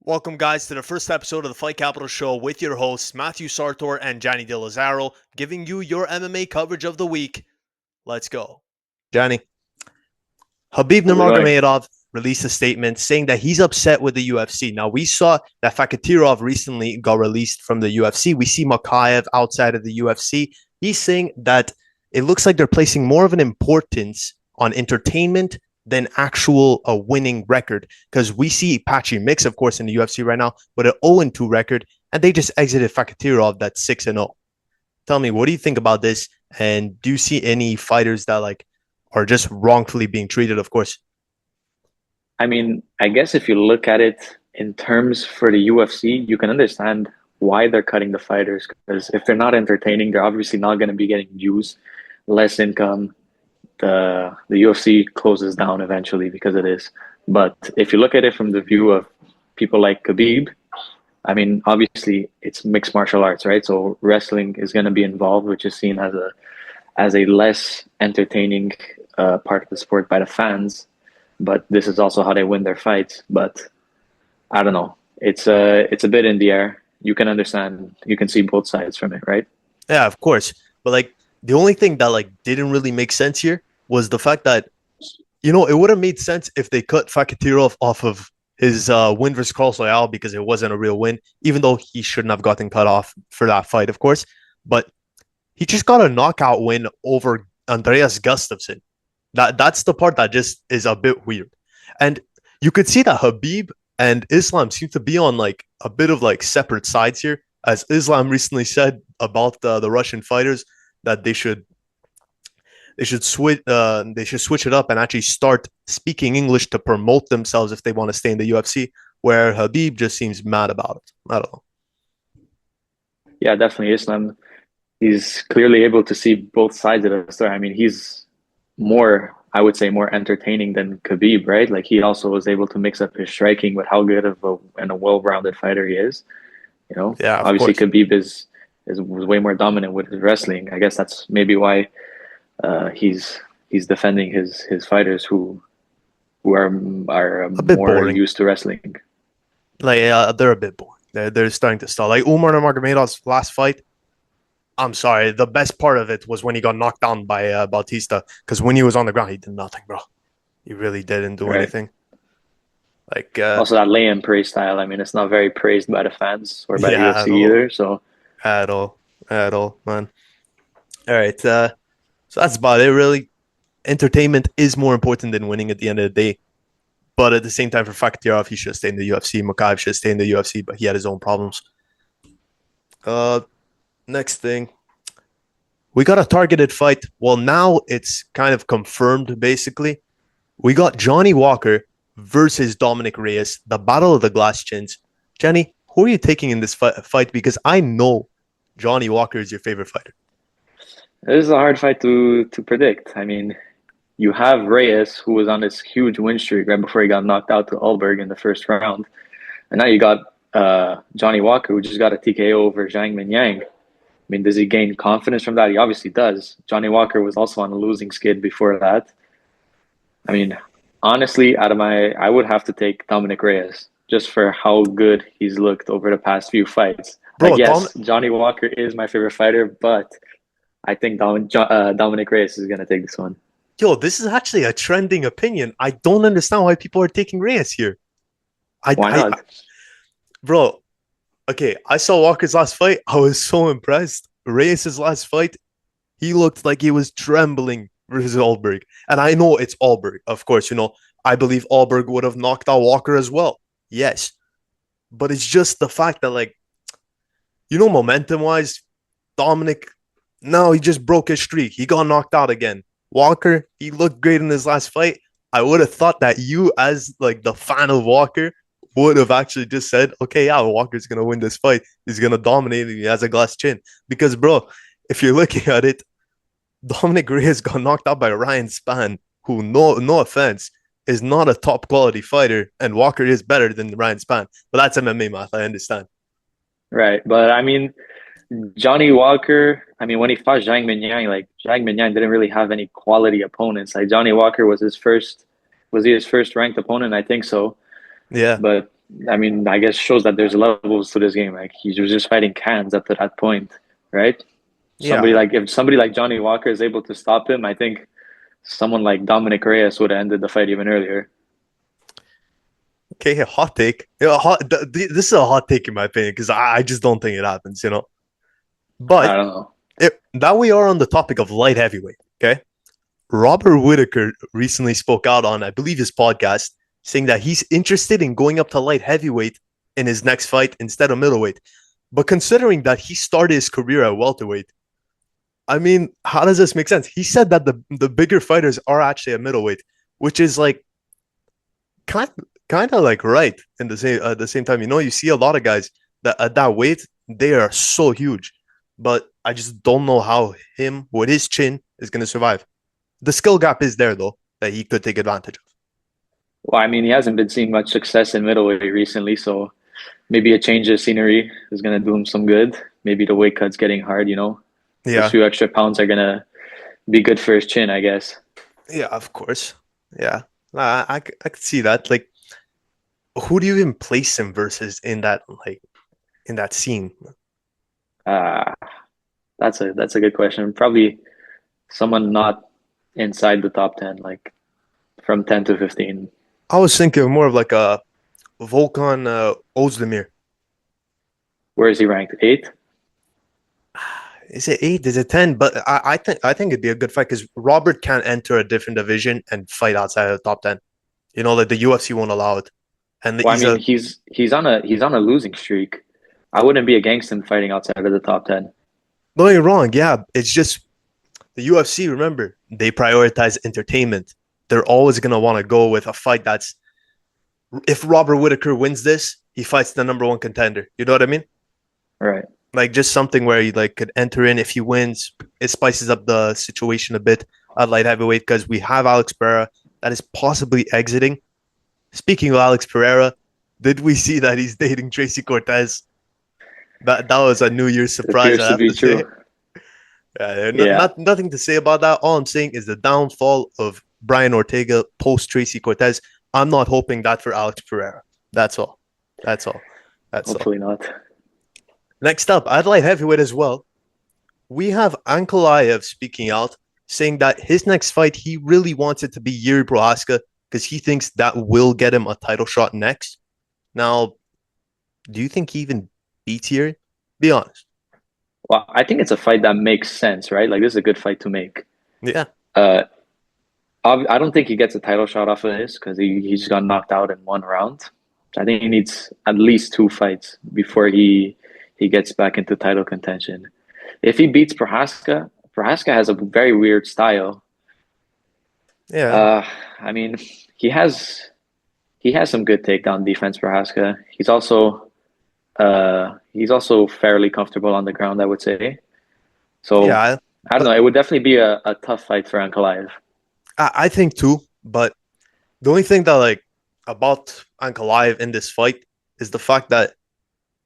Welcome, guys, to the first episode of the Fight Capital Show with your hosts, Matthew Sartor and Gianni De Lazaro, giving you your MMA coverage of the week. Let's go. Gianni. Khabib Nurmagomedov released a statement saying that he's upset with the UFC. Now, we saw that Fakhatirov recently got released from the UFC. We see Makhachev outside of the UFC. He's saying that it looks like they're placing more of an importance on entertainment than actual winning record, because we see Patchy Mix, of course, in the UFC right now with an 0-2 record, and they just exited Fakhatirov that's 6-0. Tell me, what do you think about this? And do you see any fighters that are just wrongfully being treated, of course? I mean, I guess if you look at it in terms for the UFC, you can understand why they're cutting the fighters, because if they're not entertaining, they're obviously not going to be getting views, less income. The UFC closes down eventually because it is. But if you look at it from the view of people like Khabib, I mean, obviously it's mixed martial arts, right? So wrestling is going to be involved, which is seen as a less entertaining part of the sport by the fans. But this is also how they win their fights. But I don't know. It's a bit in the air. You can understand. You can see both sides from it, right? Yeah, of course. But the only thing that didn't really make sense here was the fact that, it would have made sense if they cut Fakhatirov off of his win versus Carlos Royale, because it wasn't a real win, even though he shouldn't have gotten cut off for that fight, of course. But he just got a knockout win over Andreas Gustafsson. That's the part that just is a bit weird. And you could see that Khabib and Islam seem to be on a bit of separate sides here, as Islam recently said about the Russian fighters that they should switch it up and actually start speaking English to promote themselves if they want to stay in the UFC, where Khabib just seems mad about it. I don't know. Yeah, definitely. Islam, he's clearly able to see both sides of the story. I mean, he's I would say, more entertaining than Khabib, right? Like, he also was able to mix up his striking with how good of a well-rounded fighter he is. Yeah, Obviously Khabib was way more dominant with his wrestling. I guess that's maybe why he's defending his fighters who are a bit more boring. used to wrestling. They're a bit boring. They're starting to stall. Umar Nurmagomedov's last fight, I'm sorry, the best part of it was when he got knocked down by Bautista, because when he was on the ground, he did nothing, bro. He really didn't do anything. Also, that lay-in praise style, I mean, it's not very praised by the fans or by the UFC either. So at all, man. All right, so that's about it, really. Entertainment is more important than winning at the end of the day. But at the same time, for Fakhatirov, he should stay in the UFC. Makhachev should stay in the UFC, but he had his own problems. Next thing, we got a targeted fight. Well, now it's kind of confirmed, basically. We got Johnny Walker versus Dominick Reyes, the Battle of the Glass Chins. Gianni, who are you taking in this fight? Because I know Johnny Walker is your favorite fighter. This is a hard fight to predict. I mean, you have Reyes, who was on this huge win streak right before he got knocked out to Alberg in the first round. And now you got Johnny Walker, who just got a TKO over Zhang Minyang. I mean, does he gain confidence from that? He obviously does. Johnny Walker was also on a losing skid before that. I mean, honestly, I would have to take Dominick Reyes just for how good he's looked over the past few fights. Bro, yes, Johnny Walker is my favorite fighter, but I think Dominick Reyes is going to take this one. Yo, this is actually a trending opinion. I don't understand why people are taking Reyes here. Why not? Bro, okay, I saw Walker's last fight. I was so impressed. Reyes' last fight, he looked like he was trembling versus Alberg. And I know it's Alberg, of course. I believe Alberg would have knocked out Walker as well. Yes. But it's just the fact that, momentum-wise, Dominick, no, he just broke his streak. He got knocked out again. Walker, he looked great in his last fight. I would have thought that you, as the fan of Walker, would have actually just said, okay, yeah, Walker's going to win this fight. He's going to dominate. He has a glass chin. Because, bro, if you're looking at it, Dominick Reyes got knocked out by Ryan Spann, who, no offense, is not a top quality fighter, and Walker is better than Ryan Spann. But that's MMA math, I understand. Right. But, I mean, Johnny Walker, when he fought Zhang Minyang, Zhang Minyang didn't really have any quality opponents. Johnny Walker was his first ranked opponent? I think so. Yeah. But I mean, I guess shows that there's levels to this game. Like he was just fighting cans up to that point, right? Somebody Yeah. like if somebody like Johnny Walker is able to stop him, I think someone like Dominick Reyes would have ended the fight even earlier. Okay, hot take. Yeah, this is a hot take in my opinion because I just don't think it happens, you know. I But don't know. now we are on the topic of light heavyweight. Okay, Robert Whittaker recently spoke out on, I believe, his podcast, saying that he's interested in going up to light heavyweight in his next fight instead of middleweight. But considering that he started his career at welterweight, I mean, how does this make sense? He said that the bigger fighters are actually a middleweight, which is like kind of like right in the same at the same time. You know, you see a lot of guys that at that weight they are so huge, but I just don't know how him with his chin is going to survive. The skill gap is there though that he could take advantage of. Well, I mean, he hasn't been seeing much success in middleweight recently, so maybe a change of scenery is gonna do him some good. Maybe the weight cut's getting hard, you know. Those Yeah, few extra pounds are gonna be good for his chin, I guess. yeah, of course. Yeah, I could see that. Like, who do you even place him versus in that in that scene? Uh that's a good question. Probably someone not inside the top 10, like from 10 to 15. I was thinking more of like a Volkan Ozdemir. Where is he ranked? Eighth? Is it eight? Is it 10? But I think it'd be a good fight because Robert can't enter a different division and fight outside of the top 10. You know, like the UFC won't allow it. And Well, I he's mean, a he's on a losing streak. I wouldn't be against him fighting outside of the top 10. don't get me wrong, yeah. It's just the UFC, remember, they prioritize entertainment. They're always gonna want to go with a fight that's if Robert Whittaker wins this, he fights the number one contender. You know what I mean? Right. Like just something where he like could enter in if he wins, it spices up the situation a bit at light heavyweight because we have Alex Pereira that is possibly exiting. Speaking of Alex Pereira, did we see that he's dating Tracy Cortez? That was a New Year's It surprise, appears I to have be to say. true. Yeah, Nothing to say about that. All I'm saying is the downfall of Brian Ortega post Tracy Cortez. I'm not hoping that for Alex Pereira. That's all. That's all. That's all. hopefully not. Next up, I'd light heavyweight as well. We have Ankalaev speaking out, saying that his next fight, he really wants it to be Jiri Prochazka because he thinks that will get him a title shot next. Now, do you think he even beats Jiri? Be honest. Well, I think it's a fight that makes sense, right? Like this is a good fight to make. Yeah. Uh, I don't think he gets a title shot off of this because he just got knocked out in one round. I think he needs at least two fights before he gets back into title contention. If he beats Prohaska, Prohaska has a very weird style. Yeah. Uh, I mean, he has he has some good takedown defense, Prohaska. He's also fairly comfortable on the ground, I would say. So Yeah. I don't But know. It would definitely be a tough fight for Ankalaev. I think too. But the only thing that like about Ankalaev in this fight is the fact that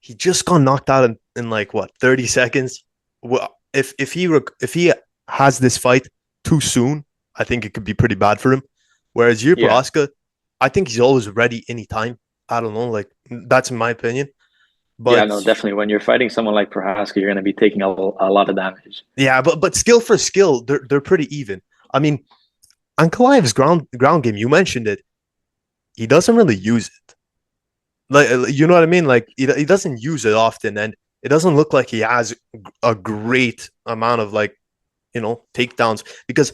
he just got knocked out in like what 30 seconds. Well, if he has this fight too soon, I think it could be pretty bad for him. Whereas Yuri Yeah. Prohaska, I think he's always ready anytime. I don't know, like that's in my opinion. Yeah, But no, definitely. When you're fighting someone like Prohaska, you're going to be taking a lot of damage. yeah, but skill for skill, they're pretty even. I mean, Ankalaev's ground game, you mentioned it. He doesn't really use it. Like you know what I mean? Like he doesn't use it often, and it doesn't look like he has a great amount of like takedowns. Because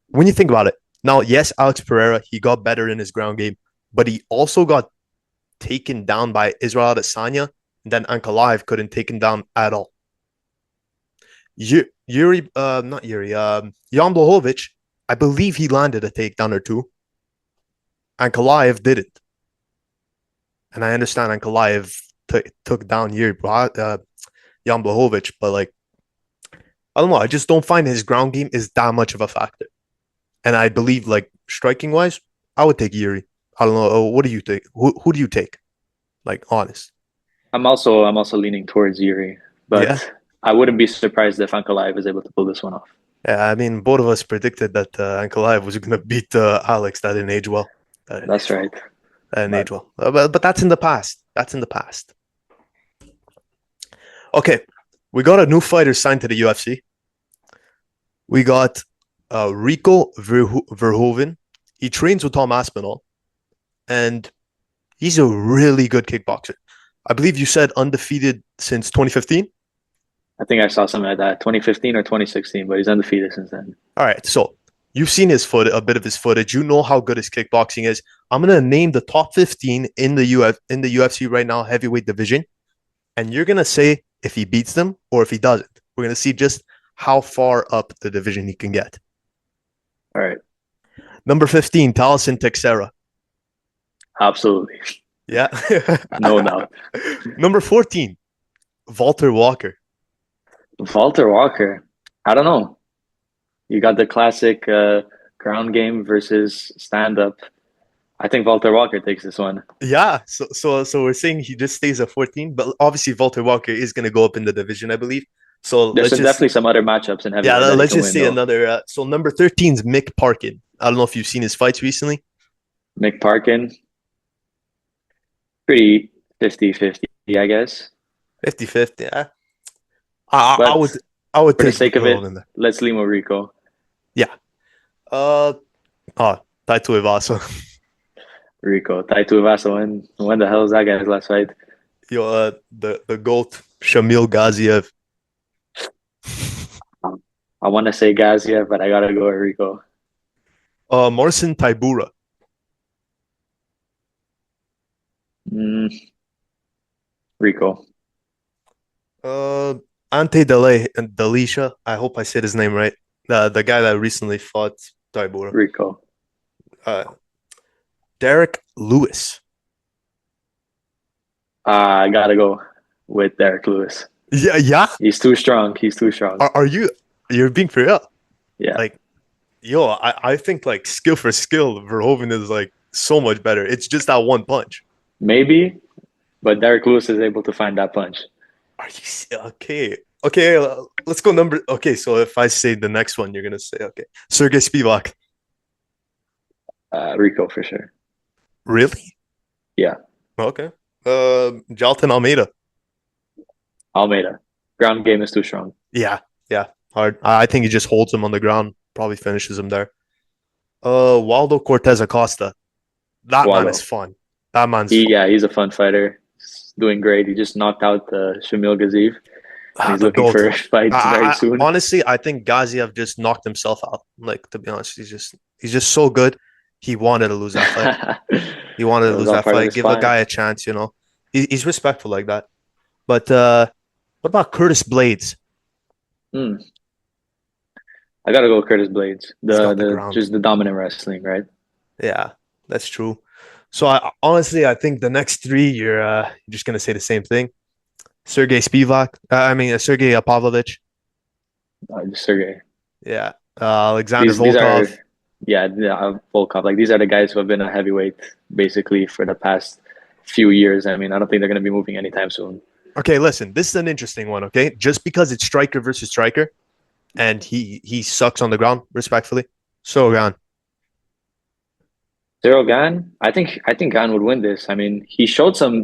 when you think about it, now yes, Alex Pereira he got better in his ground game, but he also got taken down by Israel Adesanya, and then Ankalaev couldn't take him down at all. Yuri, not Yuri, Jan Blachowicz, I believe he landed a takedown or two. Ankalaev didn't. And I understand Ankalaev took down Yuri, Jan Blachowicz, but like, I don't know. I just don't find his ground game is that much of a factor. And I believe, like, striking wise, I would take Yuri. I don't know. What do you think? Who do you take? Like, honest. I'm also leaning towards Yuri, Yeah. but I wouldn't be surprised if Ankalaev is able to pull this one off. Yeah. I mean, both of us predicted that Ankalaev was going to beat Alex. That didn't age well. That didn't That's age right. well. and But age well. But that's in the past. That's in the past. Okay, we got a new fighter signed to the UFC. We got Rico Verhoeven. He trains with Tom Aspinall, and he's a really good kickboxer. I believe you said undefeated since 2015. I think I saw something like that, 2015 or 2016, but he's undefeated since then. All right, so you've seen a bit of his footage. You know how good his kickboxing is. I'm gonna name the top 15 in the UFC right now, heavyweight division, and you're gonna say if he beats them or if he doesn't. We're gonna see just how far up the division he can get. All right. Number 15, Taliesin Texera. Absolutely. Yeah. No doubt. Number 14, Walter Walker. Walter Walker. I don't know. You got the classic ground game versus stand up. I think Walter Walker takes this one. Yeah, so we're saying he just stays at 14, but obviously Walter Walker is gonna go up in the division, I believe. So There's let's just definitely some other matchups in yeah, heavyweight that he let's can just win, say though. another. So number 13 is Mick Parkin. I don't know if you've seen his fights recently. Mick Parkin, pretty 50-50, I guess. 50-50. Yeah. I would But I would for the take sake of it, Verhoeven there. let's lean with Rico. Yeah. Uh Taito Iwasa. Rico. Taito Ivasa, when the hell is that guy's last fight? Yo, the GOAT, Shamil Gaziev. I want to say Gazia, but I gotta go with Rico. Marcin Tybura. Mm, Rico. Ante Delisha. I hope I said his name right. The guy that recently fought Tybura. Rico. Uh, Derek Lewis. I gotta go with Derek Lewis. Yeah, yeah. He's too strong. He's too strong. Are you're being for real? Yeah. Like, yo, I think like skill for skill, Verhoeven is like so much better. It's just that one punch. Maybe, but Derek Lewis is able to find that punch. Are you okay? Okay, let's go number. Okay, so if I say the next one, you're gonna say okay, Sergey Spivak. Rico for sure. Really? Yeah. Okay. Jalton Almeida. Almeida. Ground game is too strong. Yeah, yeah, hard. I think he just holds him on the ground, probably finishes him there. Waldo Cortez Acosta. That man Waldo. is fun. That man's fun. Yeah, he's a fun fighter. He's doing great. He just knocked out Shamil Gaziv. He's The looking GOAT. for fights very soon. Honestly, I think Gaziev just knocked himself out. Like, to be honest, he's just so good. He wanted to lose that fight. He wanted to lose that fight. Give a guy a chance, you know. He's respectful like that. But what about Curtis Blades? Hmm. I gotta go with Curtis Blades. The Just the dominant wrestling, right? Yeah, that's true. So honestly, I think the next three you're just gonna say the same thing. Sergey Spivak. Sergey Pavlovich. Sergey. Yeah. Alexander These Volkov. Volkov. Like these are the guys who have been a heavyweight basically for the past few years. I mean, I don't think they're going to be moving anytime soon. Okay, listen, this is an interesting one. Okay, just because it's striker versus striker, and he sucks on the ground, respectfully. So Gan. Cyril Gane, I think Gane would win this. I mean, he showed some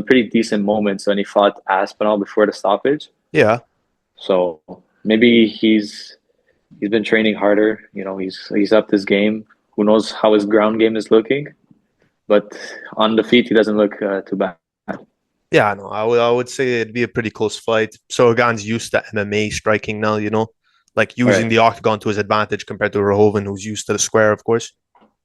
pretty decent moments when he fought Aspinall before the stoppage. Yeah. So maybe he's been training harder. You know, he's upped his game. Who knows how his ground game is looking? But on the feet, he doesn't look too bad. Yeah, no, I would say it'd be a pretty close fight. So Gan's used to MMA striking now, you know, like using the octagon to his advantage compared to Verhoeven, who's used to the square, of course.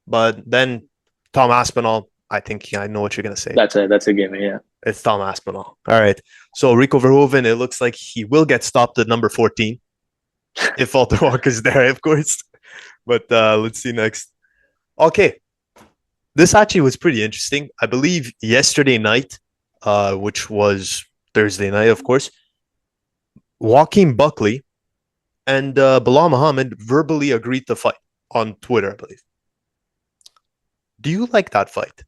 But then Tom Aspinall, I think I know what you're gonna say. That's a gimme, yeah. It's Tom Aspinall. All right. So Rico Verhoeven, it looks like he will get stopped at number 14. If Walter Walker's there, of course. But let's see next. Okay. This actually was pretty interesting. I believe yesterday night, which was Thursday night, of course, Joaquin Buckley and Belal Muhammad verbally agreed to fight on Twitter, I believe. Do you like that fight?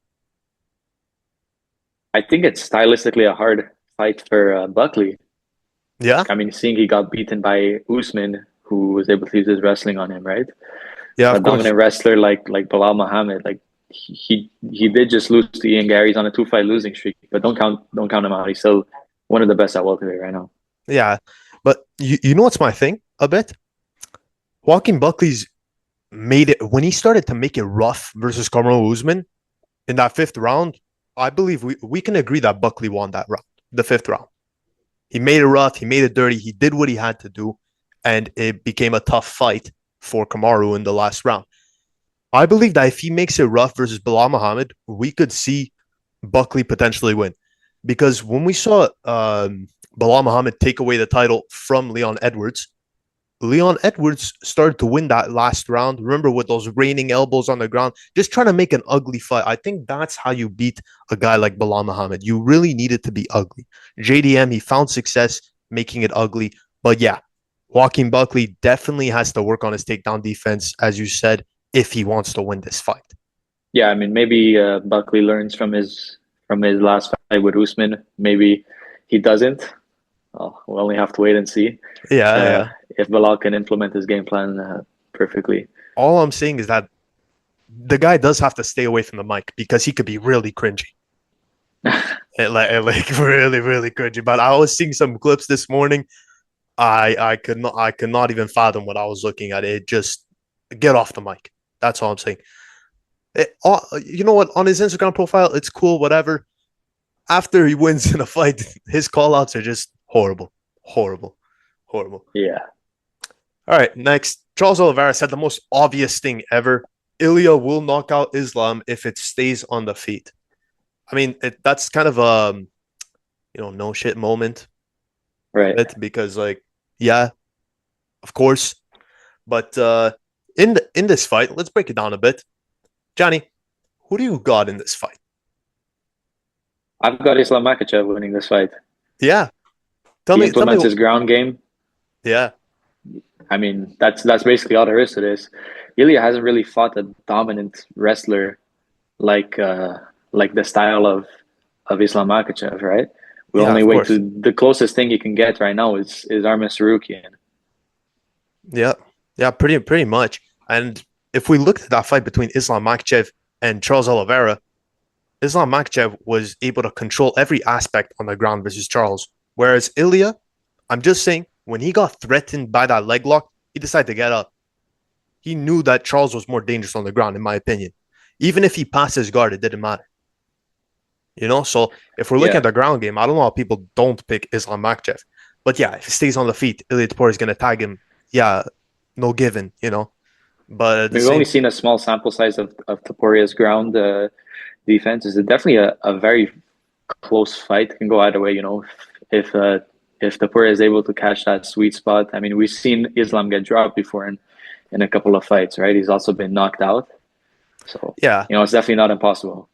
I think it's stylistically a hard fight for Buckley. Yeah. I mean, seeing he got beaten by Usman, who was able to use his wrestling on him, right? Yeah, A dominant wrestler like Belal Muhammad, like he did just lose to Ian Gary. He's on a 2-fight losing streak, but don't count him out. He's still one of the best at welterweight right now. Yeah, but you know what's my thing a bit? Joaquin Buckley's made it when he started to make it rough versus Kamaru Usman in that fifth round. I believe we can agree that Buckley won that round, the fifth round. He made it rough, he made it dirty, he did what he had to do, and it became a tough fight for Kamaru in the last round. I believe that if he makes it rough versus Belal Muhammad, we could see Buckley potentially win. Because when we saw Belal Muhammad take away the title from Leon Edwards started to win that last round. Remember, with those raining elbows on the ground, just trying to make an ugly fight. I think that's how you beat a guy like Belal Muhammad. You really need it to be ugly. JDM, he found success making it ugly. But yeah, Joaquin Buckley definitely has to work on his takedown defense, as you said, if he wants to win this fight. Yeah, I mean maybe Buckley learns from his last fight with Usman. Maybe he doesn't. Well, we'll only have to wait and see Yeah, yeah. if Belal can implement his game plan perfectly. All I'm saying is that the guy does have to stay away from the mic because he could be really cringy. Like really, really cringy. But I was seeing some clips this morning. I could not even fathom what I was looking at. It just get off the mic. That's all I'm saying. You know what? On his Instagram profile, it's cool, whatever. After he wins in a fight, his call outs are just horrible. Horrible. Horrible. Yeah. All right, next. Charles Oliveira said the most obvious thing ever. Ilia will knock out Islam if it stays on the feet. I mean, that's kind of a no shit moment, Right. because like, yeah, of course. But in this fight, let's break it down a bit. Gianni, who do you got in this fight? I've got Islam Makhachev winning this fight. Yeah, He tell me. implements his ground game. Yeah, I mean, that's basically all there is to this. Ilia hasn't really fought a dominant wrestler like the style of Islam Makhachev, right? We yeah, only of wait course. to the closest thing you can get right now is Armin Sarukian. Yeah, yeah, pretty much. And if we looked at that fight between Islam Makhachev and Charles Oliveira, Islam Makhachev was able to control every aspect on the ground versus Charles. Whereas Ilia, I'm just saying, when he got threatened by that leg lock, he decided to get up. He knew that Charles was more dangerous on the ground, in my opinion. Even if he passed his guard, it didn't matter. So if we're looking Yeah. at the ground game, I don't know how people don't pick Islam Makhachev. But yeah, if he stays on the feet, Ilia Topuria is going to tag him. Yeah, no given. But at the We've only same, seen a small sample size of Topuria's ground defense. Is definitely a very close fight. It can go either way, If if Topuria is able to catch that sweet spot. I mean, we've seen Islam get dropped before in a couple of fights, right? He's also been knocked out. So, yeah, it's definitely not impossible.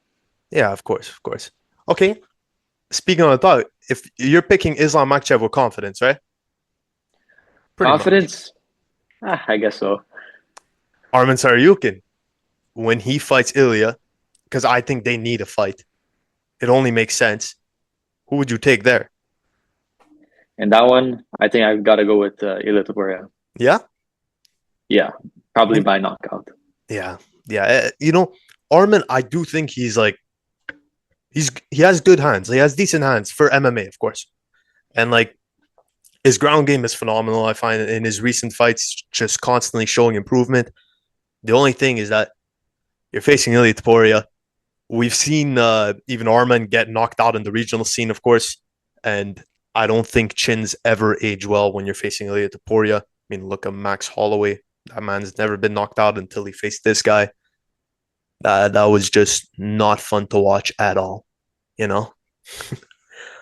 yeah, of course, of course. Okay, speaking on the thought, if you're picking Islam Makhachev with confidence, right? Pretty much. Confidence? I guess so. Arman Saryukin, when he fights Ilya, because I think they need a fight. It only makes sense. Who would you take there? And that one, I think I've got to go with Ilia Topuria. Yeah, Yeah, I probably mean, by knockout. yeah, yeah. Arman, I do think he has good hands. He has decent hands for MMA, of course, and like his ground game is phenomenal. I find in his recent fights, just constantly showing improvement. The only thing is that you're facing Ilia Topuria. We've seen even Arman get knocked out in the regional scene, of course, and I don't think chins ever age well when you're facing Ilia Topuria. I mean, look at Max Holloway. That man's never been knocked out until he faced this guy. That was just not fun to watch at all, you know.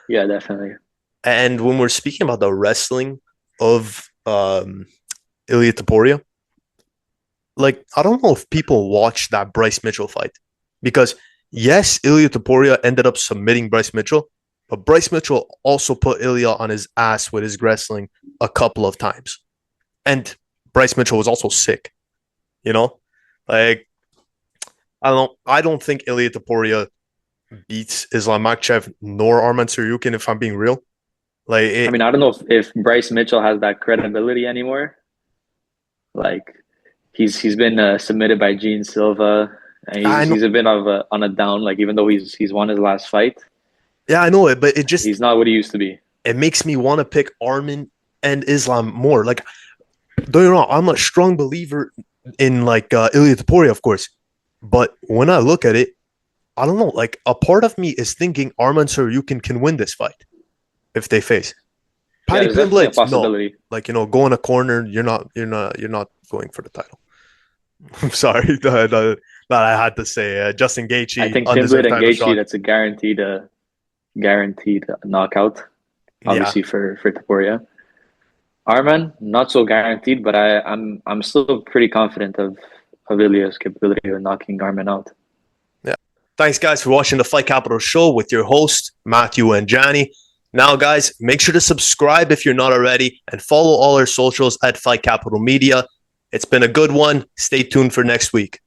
Yeah, definitely. And when we're speaking about the wrestling of Ilia Topuria, like I don't know if people watched that Bryce Mitchell fight because yes, Ilia Topuria ended up submitting Bryce Mitchell, but Bryce Mitchell also put Ilia on his ass with his wrestling a couple of times, and Bryce Mitchell was also sick. You know, like I don't think Ilia Topuria beats Islam Makhachev nor Arman Saryukin if I'm being real. Like I mean, I don't know if Bryce Mitchell has that credibility anymore. Like he's been submitted by Gene Silva. And I know. he's a bit of on a down. Like even though he's won his last fight, Yeah, I know it, but it just he's not what he used to be. it makes me want to pick Arman and Islam more. Like, don't get me wrong, I'm a strong believer in like Ilia Topuria, of course. But when I look at it, I don't know. Like, a part of me is thinking Arman Saryukin can win this fight if they face. Yeah, Paddy there's definitely a Pimblett, no. possibility. Like, go in a corner. You're not going for the title. I'm sorry that I had to say. Justin I Gaethje, think Pimblett undeserved and title Gaethje, shot. that's a guaranteed knockout. Yeah, Obviously for Topuria. Arman, not so guaranteed, but I'm still pretty confident of Ilia's capability of knocking Arman out. yeah. Thanks, guys, for watching the Fight Capital Show with your hosts, Matthew and Gianni. Now, guys, make sure to subscribe if you're not already and follow all our socials at Fight Capital Media. It's been a good one. Stay tuned for next week.